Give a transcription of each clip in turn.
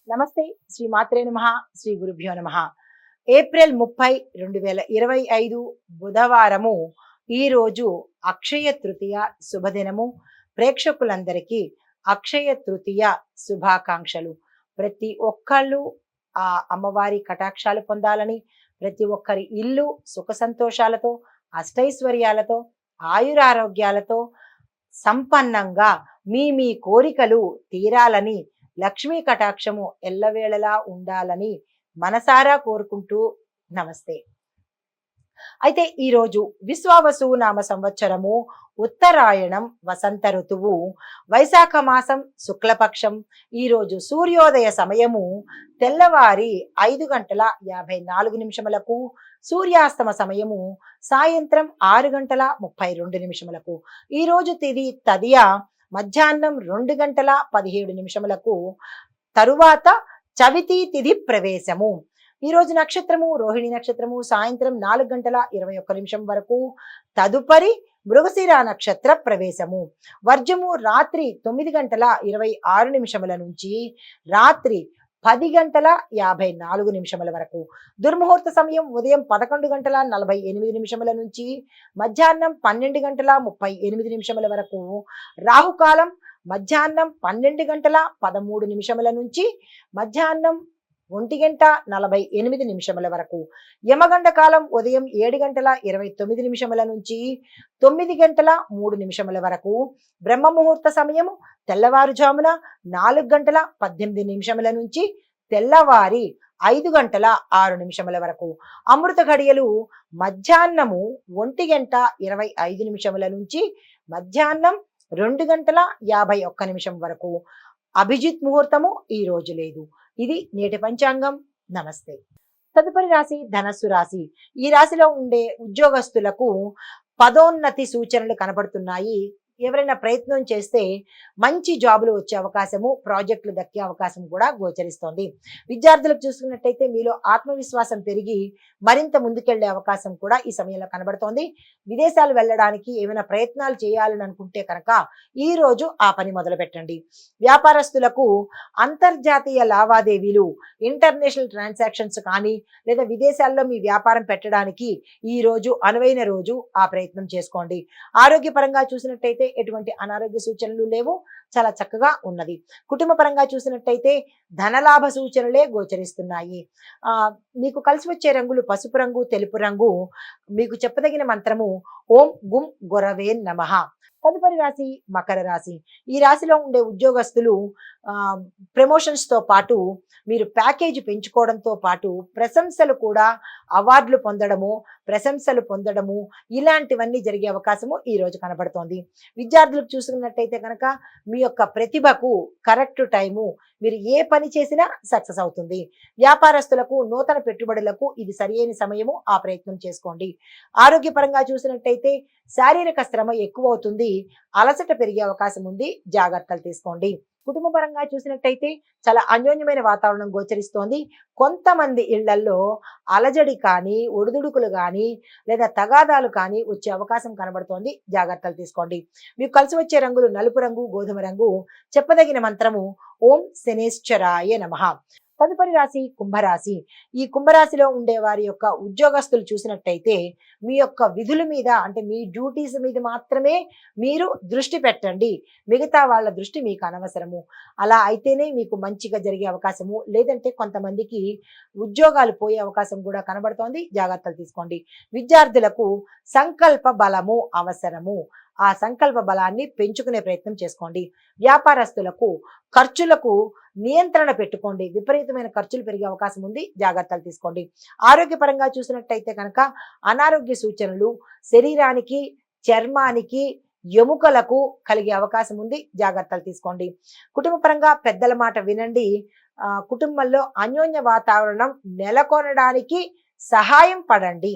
నమస్తే. శ్రీ మాత్రే నమః. శ్రీ గురుభ్యో నమః. ఏప్రిల్ 30, 2025 బుధవారము. ఈరోజు అక్షయ తృతీయ శుభదినము. ప్రేక్షకులందరికీ అక్షయ తృతీయ శుభాకాంక్షలు. ప్రతి ఒక్కళ్ళు ఆ అమ్మవారి కటాక్షాలు పొందాలని, ప్రతి ఒక్కరి ఇల్లు సుఖ సంతోషాలతో, అష్టైశ్వర్యాలతో, ఆయురారోగ్యాలతో సంపన్నంగా మీ కోరికలు తీరాలని, లక్ష్మీ కటాక్షము ఎల్లవేళలా ఉండాలని మనసారా కోరుకుంటూ నమస్తే. అయితే ఈరోజు విశ్వావసు నామ సంవత్సరము, ఉత్తరాయణం, వసంత ఋతువు, వైశాఖ మాసం, శుక్లపక్షం. ఈరోజు సూర్యోదయ సమయము తెల్లవారి 5:54 సూర్యాస్తమ సమయము సాయంత్రం 6:32. ఈరోజు తిది తదియ మధ్యాహ్నం 2:17 తరువాత చవితి తిథి ప్రవేశము. ఈరోజు నక్షత్రము రోహిణి నక్షత్రము సాయంత్రం 4:21 వరకు, తదుపరి మృగశిర నక్షత్ర ప్రవేశము. వర్జము రాత్రి 9:26 నుంచి రాత్రి 10:54 వరకు. దుర్ముహూర్త సమయం ఉదయం 11:48 నుంచి మధ్యాహ్నం 12:38 వరకు. రాహుకాలం మధ్యాహ్నం 12:13 నుంచి మధ్యాహ్నం 1:48 వరకు. యమగండ కాలం ఉదయం 7:29 నుంచి 9:03 వరకు. బ్రహ్మ ముహూర్త సమయము తెల్లవారుజామున 4:18 నుంచి తెల్లవారి 5:06 వరకు. అమృత ఘడియలు మధ్యాహ్నము 1:25 నుంచి మధ్యాహ్నం 2:51 వరకు. అభిజిత్ ముహూర్తము ఈ రోజు లేదు. ఇది నేటి పంచాంగం. నమస్తే. తదుపరి రాశి ధనస్సు రాశి. ఈ రాశిలో ఉండే ఉద్యోగస్తులకు పదోన్నతి సూచనలు కనబడుతున్నాయి. ఎవరైనా ప్రయత్నం చేస్తే మంచి జాబులు వచ్చే అవకాశము, ప్రాజెక్టులు దక్కే అవకాశం కూడా గోచరిస్తోంది. విద్యార్థులకు చూసుకున్నట్టయితే మీలో ఆత్మవిశ్వాసం పెరిగి మరింత ముందుకెళ్లే అవకాశం కూడా ఈ సమయంలో కనబడుతోంది. విదేశాలు వెళ్ళడానికి ఏమైనా ప్రయత్నాలు చేయాలని అనుకుంటే కనుక ఈ రోజు ఆ పని మొదలు పెట్టండి. వ్యాపారస్తులకు అంతర్జాతీయ లావాదేవీలు, ఇంటర్నేషనల్ ట్రాన్సాక్షన్స్ కానీ లేదా విదేశాల్లో మీ వ్యాపారం పెట్టడానికి ఈ రోజు అనువైన రోజు. ఆ ప్రయత్నం చేసుకోండి. ఆరోగ్యపరంగా చూసినట్టయితే ఎటువంటి అనారోగ్య సూచనలు లేవు. చాలా చక్కగా ఉన్నది. కుటుంబ పరంగా చూసినట్టయితే ధనలాభ సూచనలే గోచరిస్తున్నాయి. మీకు కలిసి వచ్చే రంగులు పసుపు రంగు, తెలుపు రంగు. మీకు చెప్పదగిన మంత్రము ఓం గుం గురవే నమః. తదుపరి రాశి మకర రాశి. ఈ రాశిలో ఉండే ఉద్యోగస్తులు ప్రమోషన్స్ తో పాటు మీరు ప్యాకేజీ పెంచుకోవడంతో పాటు ప్రశంసలు కూడా, అవార్డులు పొందడము, ప్రశంసలు పొందడము, ఇలాంటివన్నీ జరిగే అవకాశము ఈ రోజు కనబడుతోంది. విద్యార్థులకు చూసుకున్నట్టయితే కనుక మీ యొక్క ప్రతిభకు కరెక్ట్ టైము, మీరు ఏ పని చేసినా సక్సెస్ అవుతుంది. వ్యాపారస్తులకు నూతన పెట్టుబడులకు ఇది సరియైన సమయము. ఆ ప్రయత్నం చేసుకోండి. ఆరోగ్యపరంగా చూసినట్టయితే శారీరక శ్రమ ఎక్కువ అవుతుంది. అలసట పెరిగే అవకాశం ఉంది. జాగ్రత్తలు తీసుకోండి. కుటుంబ పరంగా చూసినట్టయితే చాలా అన్యోన్యమైన వాతావరణం గోచరిస్తోంది. కొంతమంది ఇళ్లల్లో అలజడి కానీ, ఒడిదుడుకులు కానీ లేదా తగాదాలు కానీ వచ్చే అవకాశం కనబడుతోంది. జాగ్రత్తలు తీసుకోండి. మీకు కలిసి వచ్చే రంగులు నలుపు రంగు, గోధుమ రంగు. చెప్పదగిన మంత్రము ఓం శనేశ్వరాయ నమః. తదుపరి రాశి కుంభరాశి. ఈ కుంభరాశిలో ఉండే వారి యొక్క ఉద్యోగస్తులు చూసినట్టయితే మీ యొక్క విధుల మీద, అంటే మీ డ్యూటీస్ మీద మాత్రమే మీరు దృష్టి పెట్టండి. మిగతా వాళ్ళ దృష్టి మీకు అనవసరము. అలా అయితేనే మీకు మంచిగా జరిగే అవకాశము. లేదంటే కొంతమందికి ఉద్యోగాలు పోయే అవకాశం కూడా కనబడుతోంది. జాగ్రత్తలు తీసుకోండి. విద్యార్థులకు సంకల్ప బలము అవసరము. ఆ సంకల్ప బలాన్ని పెంచుకునే ప్రయత్నం చేసుకోండి. వ్యాపారస్తులకు ఖర్చులకు నియంత్రణ పెట్టుకోండి. విపరీతమైన ఖర్చులు పెరిగే అవకాశం ఉంది. జాగ్రత్తలు తీసుకోండి. ఆరోగ్యపరంగా చూసినట్టయితే కనుక అనారోగ్య సూచనలు శరీరానికి, చర్మానికి, ఎముకలకు కలిగే అవకాశం ఉంది. జాగ్రత్తలు తీసుకోండి. కుటుంబ పరంగా పెద్దల మాట వినండి. కుటుంబంలో అన్యోన్య వాతావరణం నెలకొనడానికి సహాయం పడండి.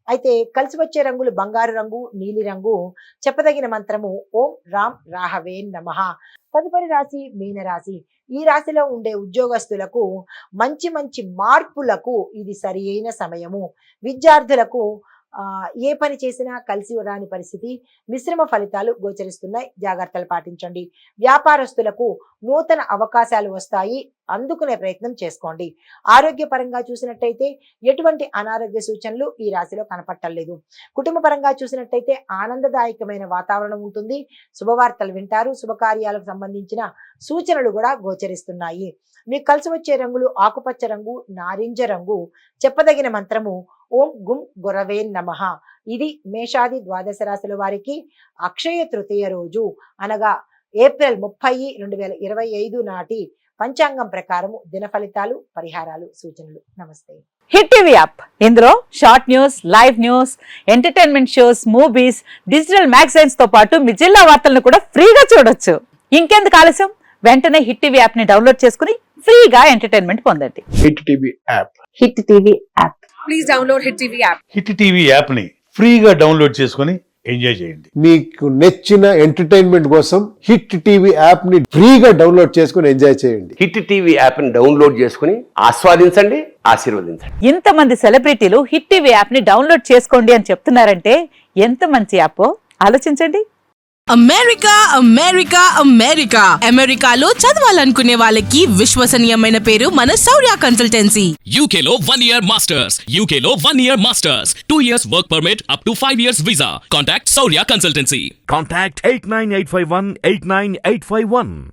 అయితే కలిసి వచ్చే రంగులు బంగారు రంగు, నీలి రంగు. చెప్పదగిన మంత్రము ఓం రామ్ రాహవే నమః. తదుపరి రాశి మీనరాశి. ఈ రాశిలో ఉండే ఉద్యోగస్తులకు మంచి మంచి మార్పులకు ఇది సరి అయిన సమయము. విద్యార్థులకు ఏ పని చేసినా కలిసి రాని పరిస్థితి, మిశ్రమ ఫలితాలు గోచరిస్తున్నాయి. జాగ్రత్తలు పాటించండి. వ్యాపారస్తులకు నూతన అవకాశాలు వస్తాయి, అందుకునే ప్రయత్నం చేసుకోండి. ఆరోగ్యపరంగా చూసినట్టయితే ఎటువంటి అనారోగ్య సూచనలు ఈ రాశిలో కనపట్టలేదు. కుటుంబ పరంగా చూసినట్టయితే ఆనందదాయకమైన వాతావరణం ఉంటుంది. శుభవార్తలు వింటారు. శుభకార్యాలకు సంబంధించిన సూచనలు కూడా గోచరిస్తున్నాయి. మీకు కలిసి వచ్చే రంగులు ఆకుపచ్చ రంగు, నారింజ రంగు. చెప్పదగిన మంత్రము ఓం గుం గురవే నమః. ఇది మేషాది ద్వాదశ రాశుల వారికి అక్షయ తృతీయ రోజు అనగా ఏప్రిల్ 30, 2025 నాటి పంచాంగం ప్రకారము దిన ఫలితాలు, పరిహారాలు, సూచనలు. నమస్తే. హిట్ టీవీ యాప్, ఇందులో short news, live news, entertainment shows, movies, digital magazines తో పాటు మీ జిల్లా వార్తలను కూడా ఫ్రీగా చూడొచ్చు. ఇంకెందుకు ఆలస్యం, వెంటనే హిట్ టీవీ యాప్ ని డౌన్లోడ్ చేసుకుని ఫ్రీగా ఎంటర్టైన్మెంట్ పొందండి. Hit TV app. Hit TV app. Please download hit TV app. Hit TV app ని ఫ్రీగా డౌన్లోడ్ చేసుకొని ఎంజాయ్ చేయండి. మీకు నచ్చిన ఎంటర్టైన్మెంట్ కోసం హిట్ టీవీ యాప్ ని ఫ్రీగా డౌన్లోడ్ చేసుకొని ఎంజాయ్ చేయండి. హిట్ టీవీ యాప్ ని డౌన్లోడ్ చేసుకుని ఆస్వాదించండి, ఆశీర్వదించండి. ఇంతమంది సెలబ్రిటీలు హిట్ టీవీ యాప్ ని డౌన్లోడ్ చేసుకోండి అని చెప్తున్నారంటే ఎంత మంచి యాప్ ఆలోచించండి. అమెరికా అమెరికా అమెరికా అమెరికాలో చదవాలనుకునే వాళ్ళకి విశ్వసనీయమైన పేరు మన శౌర్య కన్సల్టెన్సీ. UK లో 1 year masters. UK లో 1 year masters. 2 years work permit up to 5 years visa. Contact Saurya Consultancy. Contact 89851 89851.